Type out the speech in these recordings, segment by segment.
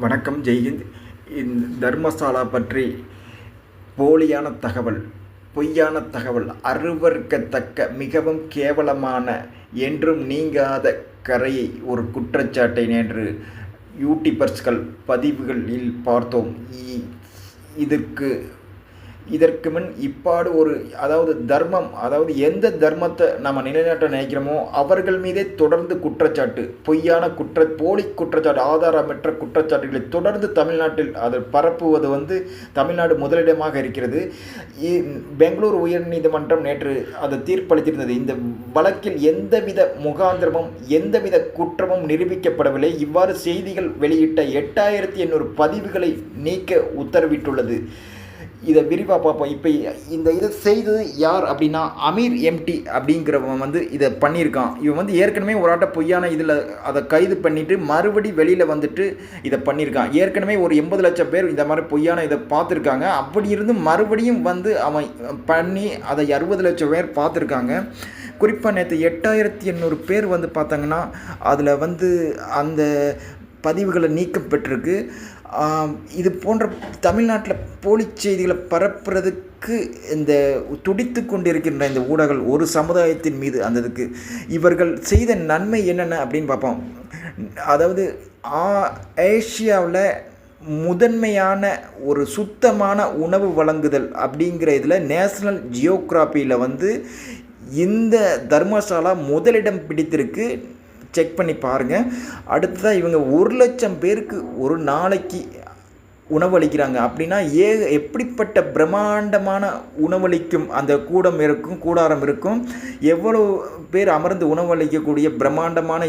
வணக்கம். ஜெய்ஹிந்த். இந்த தர்மசாலா பற்றி போலியான தகவல், பொய்யான தகவல், அருவருக்கத்தக்க, மிகவும் கேவலமான, என்றும் நீங்காத கரையை ஒரு குற்றச்சாட்டை நேற்று யூடியூபர்ஸ்கள் பதிவுகளில் பார்த்தோம். இதற்கு முன் இப்பாடு ஒரு தர்மம், எந்த தர்மத்தை நம்ம நிலைநாட்ட நினைக்கிறோமோ அவர்கள் மீதே தொடர்ந்து குற்றச்சாட்டு, பொய்யான போலி குற்றச்சாட்டு, ஆதாரமற்ற குற்றச்சாட்டுகளை தொடர்ந்து தமிழ்நாட்டில் அதை பரப்புவது தமிழ்நாடு முதலிடமாக இருக்கிறது. பெங்களூர் உயர்நீதிமன்றம் நேற்று அதை தீர்ப்பளித்திருந்தது. இந்த வழக்கில் எந்தவித முகாந்திரமும் எந்தவித குற்றமும் நிரூபிக்கப்படவில்லை. இவ்வாறு செய்திகள் வெளியிட்ட 8800 பதிவுகளை நீக்க உத்தரவிட்டுள்ளது. இதை விரிவாக பார்ப்போம். இப்போ இதை செய்தது யார் அப்படின்னா, அமீர் எம்டி அப்படிங்கிறவன் இதை பண்ணியிருக்கான். இவன் ஏற்கனவே ஒரு ஆட்ட பொய்யான இதில் அதை கைது பண்ணிவிட்டு மறுபடி வெளியில் இதை பண்ணியிருக்கான். ஏற்கனவே ஒரு 80 லட்சம் பேர் இந்த மாதிரி பொய்யான இதை பார்த்துருக்காங்க. அப்படி இருந்து மறுபடியும் அவன் பண்ணி அதை 60 லட்சம் பேர் பார்த்துருக்காங்க. குறிப்பாக நேற்று 8800 பேர் பார்த்தாங்கன்னா அதில் அந்த பதிவுகளை நீக்கப்பட்டிருக்கு. இது போன்ற தமிழ்நாட்டில் போலி செய்திகளை பரப்புறதுக்கு இந்த துடித்து கொண்டிருக்கின்ற இந்த ஊடகங்கள் ஒரு சமுதாயத்தின் மீது அந்ததுக்கு இவர்கள் செய்த நன்மை என்னென்ன அப்படின்னு பார்ப்போம். அதாவது ஏஷியாவில் முதன்மையான ஒரு சுத்தமான உணவு வழங்குதல் அப்படிங்கிற இதில் நேஷ்னல் ஜியோகிராஃபியில் இந்த தர்மசாலா முதலிடம் பிடித்திருக்கு. செக் பண்ணி பாருங்கள். அடுத்ததாக இவங்க 1 லட்சம் பேருக்கு ஒரு நாளைக்கு உணவளிக்கிறாங்க. அப்படின்னா எப்படிப்பட்ட பிரம்மாண்டமான உணவளிக்கும் அந்த கூடாரம் இருக்கும். எவ்வளோ பேர் அமர்ந்து உணவளிக்கக்கூடிய பிரம்மாண்டமான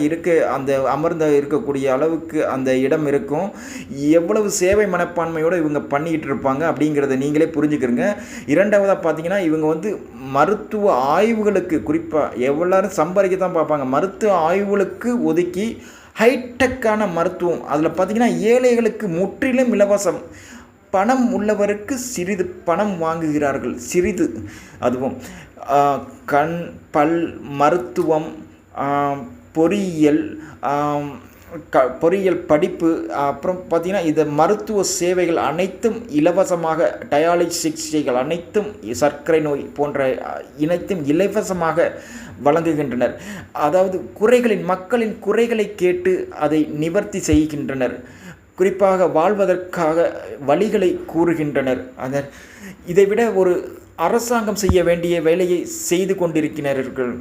அந்த இருக்கக்கூடிய அளவுக்கு அந்த இடம் இருக்கும். எவ்வளவு சேவை மனப்பான்மையோடு இவங்க பண்ணிக்கிட்டு இருப்பாங்க அப்படிங்கிறத நீங்களே புரிஞ்சுக்கிறங்க. இரண்டாவதாக பார்த்தீங்கன்னா இவங்க மருத்துவ ஆய்வுகளுக்கு, குறிப்பாக எவ்வளோரும் சம்பாதிக்க தான் பார்ப்பாங்க, மருத்துவ ஆய்வுகளுக்கு ஒதுக்கி ஹைடெக்கான மருத்துவம், அதில் பார்த்திங்கன்னா ஏழைகளுக்கு முற்றிலும் இலவசம், பணம் உள்ளவருக்கு சிறிது பணம் வாங்குகிறார்கள், சிறிது. அதுவும் கண் பல் மருத்துவம், பொறியியல் படிப்பு, அப்புறம் பார்த்திங்கன்னா இந்த மருத்துவ சேவைகள் அனைத்தும் இலவசமாக, டயாலிசிஸ் சிகிச்சைகள் அனைத்தும், சர்க்கரை நோய் போன்ற அனைத்தும் இலவசமாக வழங்குகின்றனர். அதாவது மக்களின் குறைகளை கேட்டு அதை நிவர்த்தி செய்கின்றனர். குறிப்பாக வாழ்வதற்காக வழிகளை கூறுகின்றனர். இதைவிட ஒரு அரசாங்கம் செய்ய வேண்டிய வேலையை செய்து கொண்டிருக்கிறார்கள்.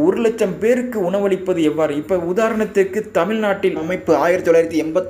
1 லட்சம் பேருக்கு உணவளிப்பது எவ்வாறு? இப்போ உதாரணத்திற்கு தமிழ்நாட்டில் அமைப்பு 1980